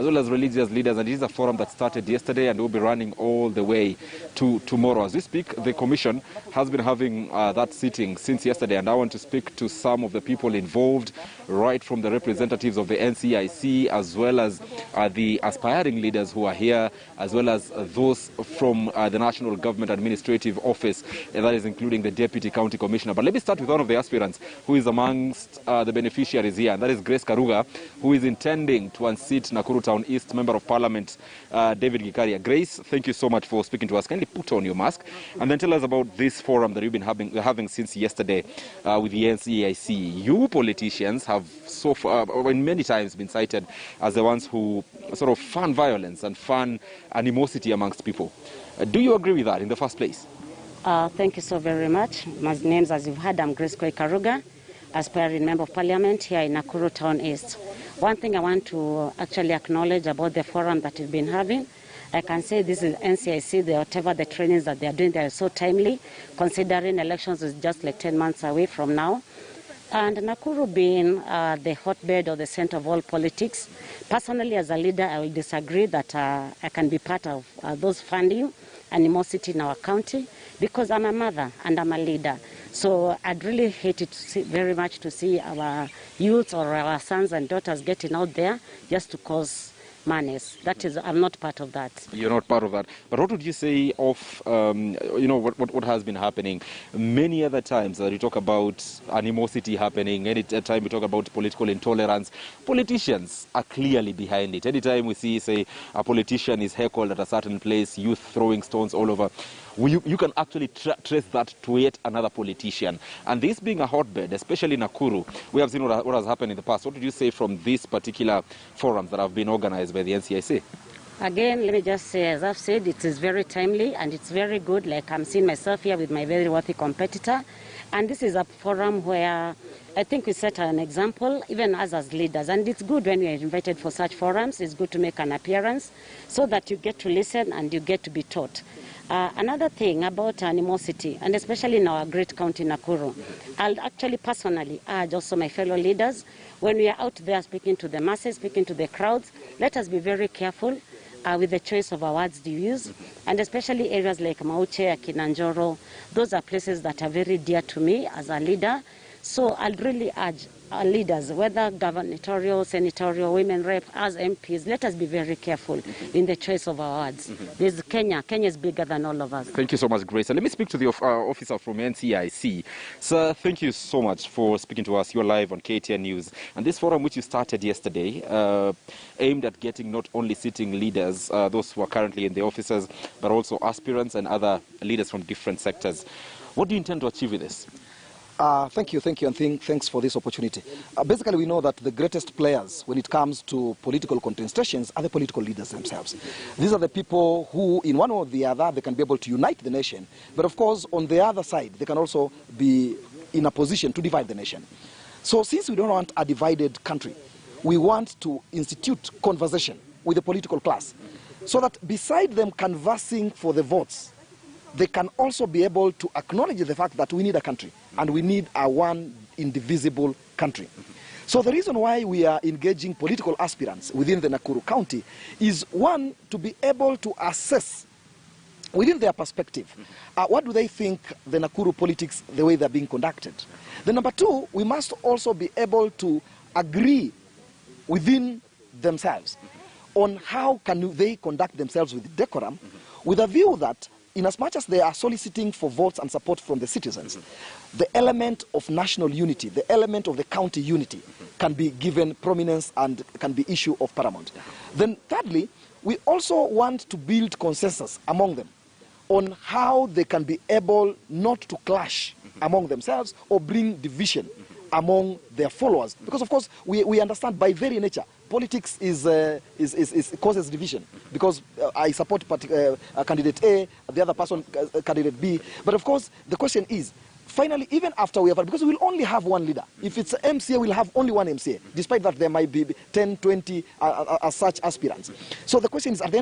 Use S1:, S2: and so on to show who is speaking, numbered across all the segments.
S1: as well as religious leaders, and it is a forum that started yesterday and will be running all the way to tomorrow. As we speak, the Commission has been having that sitting since yesterday, and I want to speak to some of the people involved, right from the representatives of the NCIC, as well as the aspiring leaders who are here, as well as those from the National Government Administrative Office, that is including the Deputy County Commissioner. But let me start with one of the aspirants who is amongst the beneficiaries here, and that is Grace Karuga, who is intending to unseat Nakuru Town East Member of Parliament David Gikaria. Grace, thank you so much for speaking to us. Kindly put on your mask and then tell us about this forum that you've been having since yesterday with the NCIC. You politicians have so far, many times, been cited as the ones who sort of fan violence and fan animosity amongst people. Do you agree with that in the first place?
S2: Thank you so very much. My name, as you've heard, I'm Grace Karuga, aspiring Member of Parliament here in Nakuru Town East. One thing I want to actually acknowledge about the forum that we've been having, I can say this is NCIC, whatever the trainings that they are doing, they are so timely, considering elections is just like 10 months away from now. And Nakuru being the hotbed or the center of all politics, personally as a leader, I will disagree that I can be part of those funding animosity in our county, because I'm a mother and I'm a leader. So I'd really hate it very much to see our youth or our sons and daughters getting out there just to cause manners. That is, I'm not part of that.
S1: You're not part of that. But what would you say of, what has been happening? Many other times that you talk about animosity happening, any time we talk about political intolerance, politicians are clearly behind it. Anytime we see, say, a politician is heckled at a certain place, youth throwing stones all over, you can actually trace that to yet another politician. And this being a hotbed, especially Nakuru, we have seen what has happened in the past. What did you say from these particular forums that have been organized by the NCIC?
S2: Again, let me just say, as I've said, it is very timely and it's very good. Like I'm seeing myself here with my very worthy competitor. And this is a forum where I think we set an example, even us as leaders. And it's good when we are invited for such forums. It's good to make an appearance so that you get to listen and you get to be taught. Another thing about animosity, and especially in our great county, Nakuru, I'll actually personally urge also my fellow leaders, when we are out there speaking to the masses, speaking to the crowds, let us be very careful with the choice of our words to use, and especially areas like Mauche, Kinanjoro. Those are places that are very dear to me as a leader. So I'll really urge our leaders, whether gubernatorial, senatorial, women rep, as MPs, let us be very careful in the choice of our words. There's Kenya. Kenya is bigger than all of us.
S1: Thank you so much, Grace. And let me speak to the officer from NCIC. Sir, thank you so much for speaking to us. You're live on KTN News. And this forum, which you started yesterday, aimed at getting not only sitting leaders, those who are currently in the offices, but also aspirants and other leaders from different sectors. What do you intend to achieve with this?
S3: Thank you, and thanks for this opportunity. Basically, we know that the greatest players when it comes to political contestations are the political leaders themselves. These are the people who, in one or the other, they can be able to unite the nation. But of course, on the other side, they can also be in a position to divide the nation. So since we don't want a divided country, we want to institute conversation with the political class so that beside them canvassing for the votes, they can also be able to acknowledge the fact that we need a country and we need a one indivisible country. So the reason why we are engaging political aspirants within the Nakuru County is, one, to be able to assess within their perspective, what do they think the Nakuru politics, the way they're being conducted. Then number two, we must also be able to agree within themselves on how can they conduct themselves with decorum, with a view that in as much as they are soliciting for votes and support from the citizens, the element of national unity, the element of the county unity can be given prominence and can be issue of paramount. Then thirdly, we also want to build consensus among them on how they can be able not to clash among themselves or bring division among their followers. Because of course, we understand by very nature, politics causes division. Because I support candidate A, the other person candidate B. But of course, the question is, finally, even after we have, because we will only have one leader. If it's MCA, we'll have only one MCA, despite that there might be 10, 20 as such aspirants. So the question is, at the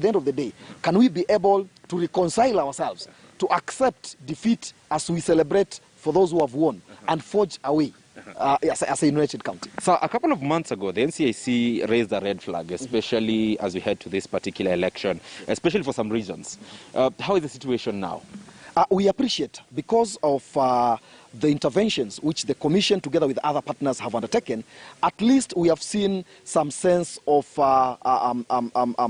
S3: end of the day, can we be able to reconcile ourselves, to accept defeat as we celebrate for those who have won, and forge away as a United County.
S1: So a couple of months ago, the NCAC raised a red flag, especially as we head to this particular election, especially for some regions. How is the situation now?
S3: We appreciate, because of the interventions which the Commission together with other partners have undertaken, at least we have seen some sense of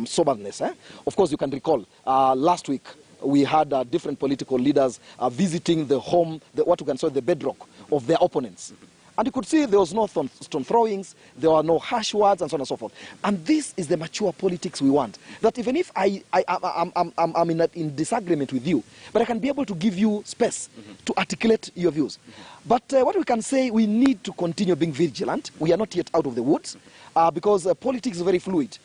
S3: soberness. Of course, you can recall last week we had different political leaders visiting the home, what you can say the bedrock of their opponents. And you could see there was no stone throwings, there were no harsh words, and so on and so forth. And this is the mature politics we want. That even if I'm in disagreement with you, but I can be able to give you space to articulate your views. But what we can say, we need to continue being vigilant. We are not yet out of the woods, because politics is very fluid.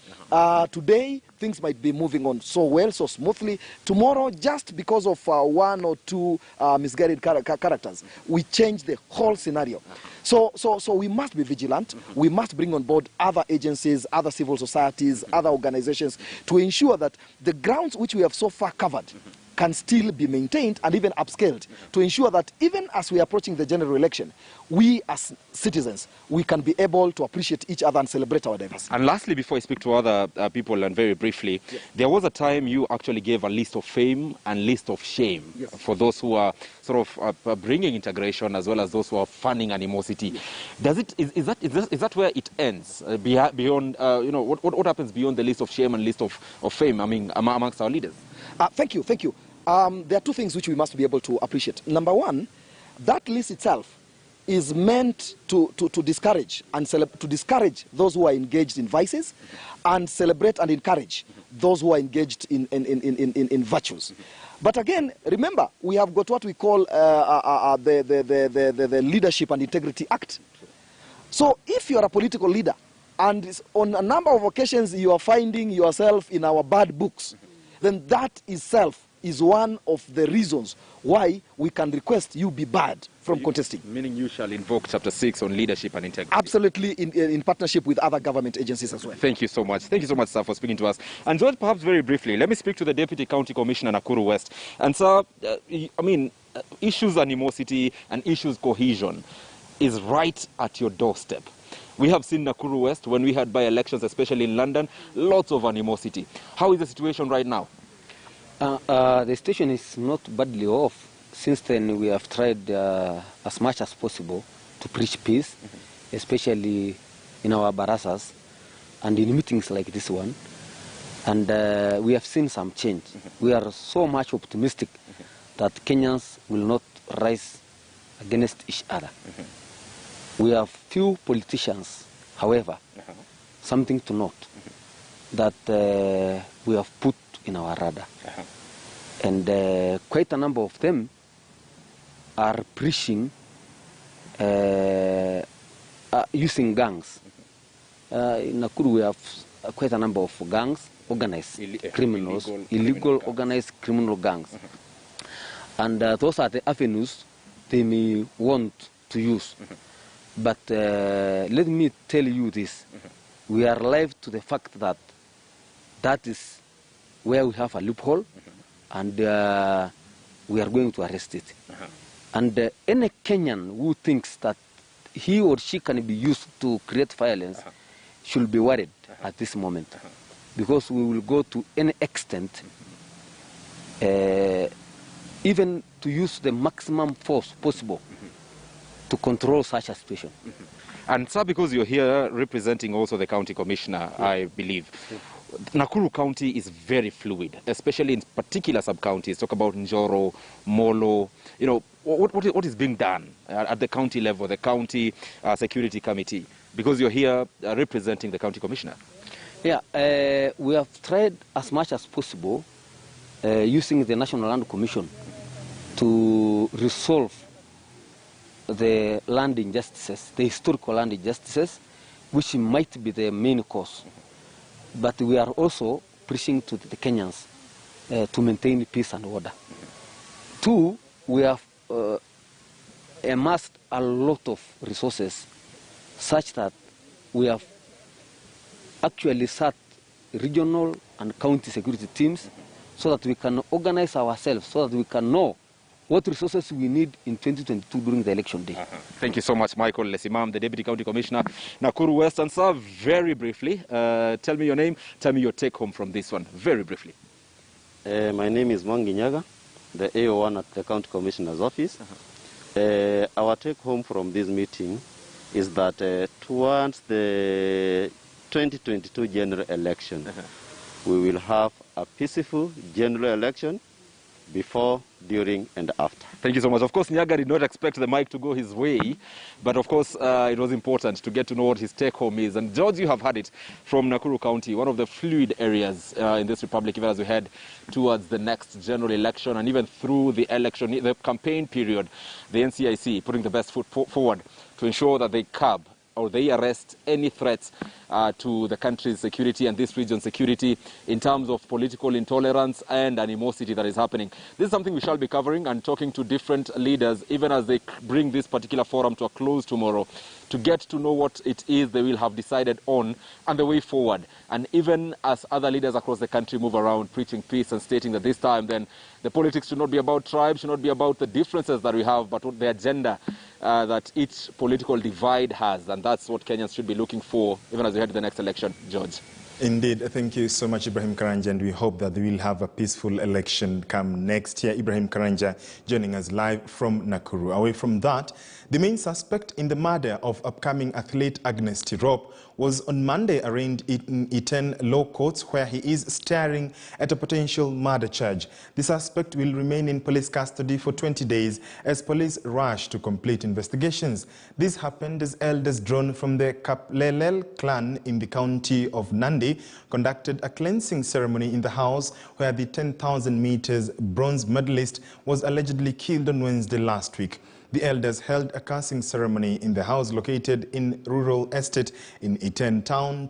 S3: Today, things might be moving on so well, so smoothly. Tomorrow, just because of one or two misguided characters, we change the whole scenario. So we must be vigilant. We must bring on board other agencies, other civil societies, other organizations to ensure that the grounds which we have so far covered can still be maintained and even upscaled, to ensure that even as we are approaching the general election, we as citizens, we can be able to appreciate each other and celebrate our diversity.
S1: And lastly, before I speak to other people, and very briefly, there was a time you actually gave a list of fame and list of shame for those who are sort of bringing integration, as well as those who are fanning animosity. Is that where it ends? Beyond, what happens beyond the list of shame and list of fame, I mean, amongst our leaders?
S3: Thank you. There are two things which we must be able to appreciate. Number one, that list itself is meant to discourage those who are engaged in vices, and celebrate and encourage those who are engaged in virtues. But again, remember, we have got what we call the Leadership and Integrity Act. So if you are a political leader and on a number of occasions you are finding yourself in our bad books, then that itself is one of the reasons why we can request you be barred from contesting.
S1: Meaning you shall invoke Chapter 6 on leadership and integrity.
S3: Absolutely, in partnership with other government agencies as well.
S1: Thank you so much. Thank you so much, sir, for speaking to us. And George, perhaps very briefly, let me speak to the Deputy County Commissioner, Nakuru West. And sir, issues animosity and issues cohesion is right at your doorstep. We have seen Nakuru West, when we had by-elections, especially in London, lots of animosity. How is the situation right now?
S4: The situation is not badly off. Since then, we have tried as much as possible to preach peace, especially in our barasas and in meetings like this one. And we have seen some change. We are so much optimistic that Kenyans will not rise against each other. We have few politicians, however, something to note, that we have put in our radar. And quite a number of them are preaching using gangs. In Nakuru we have quite a number of gangs, organized criminals, illegal organized criminal gangs. And those are the avenues they may want to use. But let me tell you this, we are alive to the fact that that is where we have a loophole, and we are going to arrest it. And any Kenyan who thinks that he or she can be used to create violence should be worried at this moment, because we will go to any extent, even to use the maximum force possible to control such a situation.
S1: And sir, because you're here representing also the county commissioner, I believe, Nakuru County is very fluid, especially in particular sub-counties. Talk about Njoro, Molo. You know, what is being done at the county level, the county security committee? Because you're here representing the county commissioner.
S4: Yeah, we have tried as much as possible using the National Land Commission to resolve the land injustices, the historical land injustices, which might be the main cause. But we are also preaching to the Kenyans to maintain peace and order. Two, we have amassed a lot of resources such that we have actually set regional and county security teams so that we can organize ourselves, so that we can know what resources we need in 2022 during the election day.
S1: Thank you so much, Michael Lesimam, the Deputy County Commissioner, Nakuru West. And sir, very briefly, tell me your name, tell me your take home from this one, very briefly.
S5: My name is Mwangi Nyaga, the AO1 at the County Commissioner's Office. Our take home from this meeting is that towards the 2022 general election, we will have a peaceful general election before, during, and after.
S1: Thank you so much. Of course, Nyaga did not expect the mic to go his way, but of course, it was important to get to know what his take-home is. And George, you have had it from Nakuru County, one of the fluid areas in this republic, even as we head towards the next general election, and even through the election, the campaign period, the NCIC putting the best foot forward to ensure that they curb or they arrest any threats to the country's security and this region's security in terms of political intolerance and animosity that is happening. This is something we shall be covering and talking to different leaders, even as they bring this particular forum to a close tomorrow, to get to know what it is they will have decided on and the way forward. And even as other leaders across the country move around preaching peace and stating that this time then the politics should not be about tribes, should not be about the differences that we have, but what the agenda that each political divide has. And that's what Kenyans should be looking for, even as we head to the next election. George.
S6: Indeed. Thank you so much, Ibrahim Karanja, and we hope that we will have a peaceful election come next year. Ibrahim Karanja joining us live from Nakuru. Away from that, the main suspect in the murder of upcoming athlete Agnes Tirop was on Monday arraigned in Iten Law Courts, where he is staring at a potential murder charge. The suspect will remain in police custody for 20 days as police rush to complete investigations. This happened as elders drawn from the Kaplelel clan in the county of Nandi conducted a cleansing ceremony in the house where the 10,000 meters bronze medalist was allegedly killed on Wednesday last week. The elders held a cursing ceremony in the house located in rural estate in Iten town